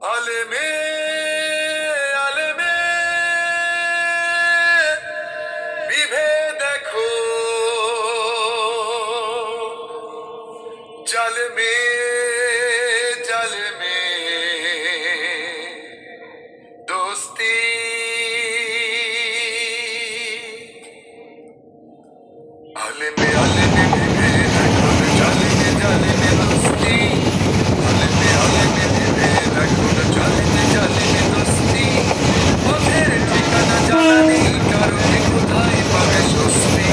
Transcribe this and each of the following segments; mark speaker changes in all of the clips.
Speaker 1: আলেমে আলেমে বিভেদ দেখো, জালেমে জালেমে দোস্তি। আলেমে আলেমে বিভেদ দেখো, জালেমে জালেমে দোস্তি। আলেমে আলেমে বিভেদ দেখো, জালেমে জালেমে দোস্তি। পথের ঠিকানা জানা নেই কারো, কে কোথায় পাবে স্বস্তি,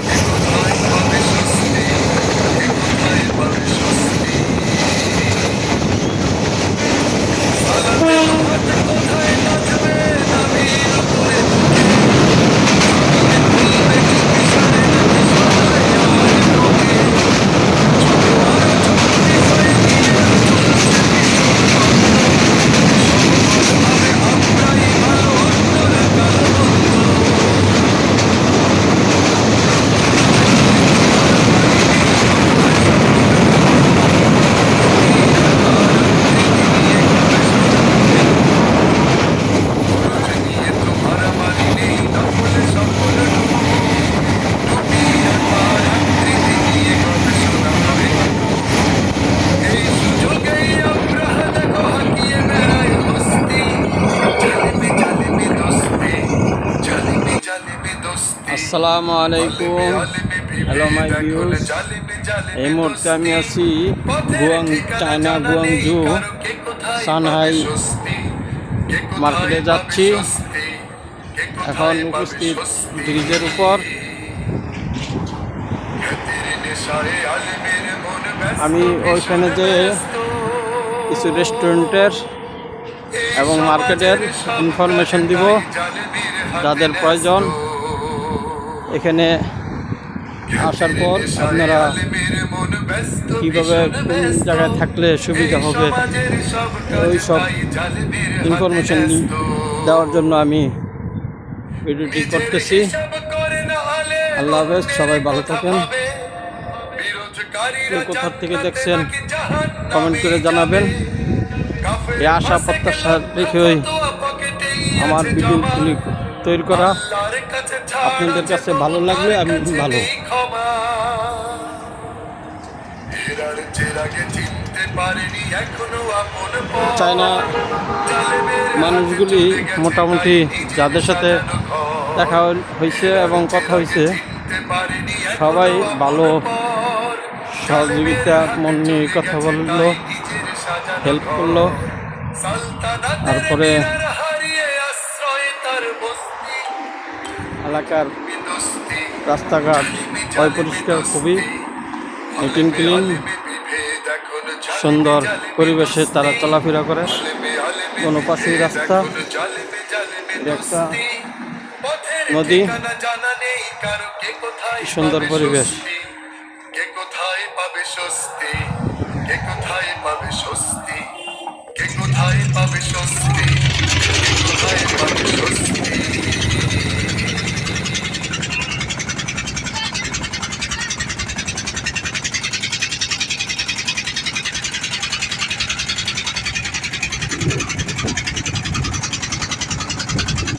Speaker 1: কে কোথায় পাবে স্বস্তি, কে কোথায় পাবে স্বস্তি। সালাতের হাত কোথায় নাচবে নাভির উপরে বুকে, জমিনে খুলবে চুপি সারে নাকি সবাই আর বুকে। ছোট বড় চুক্তি হয়ে গিয়ে চলছে ভীষণ দ্বন্দ্ব, সহমতভাবে আমরাই ভালো অন্যরা কালো মন্দ। মারামারি নেই দখলে সফল ঢুকে, টুপি আর তার আকৃতি নিয়ে গবেষণা হবে। এই সুযোগেই আমরা দেখো হাঁকিয়ে বেড়াই হস্তি, জালিমে জালিমে দোস্তি, জালিমে জালিমে দোস্তি।
Speaker 2: আসসালামু আলাইকুম। হ্যালো মাই ভিউজ, এই মুহূর্তে আমি আছি চায়না গুয়াংজু সানহাই মার্কেটে যাচ্ছি। এখন উপস্থিত ব্রিজের উপর। আমি ওইখানে যে কিছু রেস্টুরেন্টের এবং মার্কেটের ইনফরমেশন দিব, যাদের প্রয়োজন এখানে আসার পর আপনারা কীভাবে কোন জায়গায় থাকলে সুবিধা হবে ওই সব ইনফরমেশন দেওয়ার জন্য আমি ভিডিওটি করতেছি। আল্লাহ হাফেজ, সবাই ভালো থাকেন। কোথা থেকে দেখছেন কমেন্ট করে জানাবেন। এই আশা প্রত্যাশা রেখেই আমার ভিডিওগুলি তৈরি করা। আপনাদের কাছে ভালো লাগলে আমি ভালো। চায়না মানুষগুলি মোটামুটি যাদের সাথে দেখা হয়েছে এবং কথা হয়েছে সবাই ভালো, সহযোগিতা মন নিয়ে কথা বললো, হেল্প করলো। তারপরে এলাকার রাস্তাঘাট পরিষ্কার, খুবই নিট অ্যান্ড ক্লিন, সুন্দর পরিবেশে তারা চলাফেরা করে। কোনো পাশেই রাস্তা, একটা নদী, সুন্দর পরিবেশ।
Speaker 1: কে কোথায় পাবে স্বস্তি, কে কোথায় পাবে স্বস্তি, কে কোথায় পাবে স্বস্তি, কে কোথায় পাবে স্বস্তি।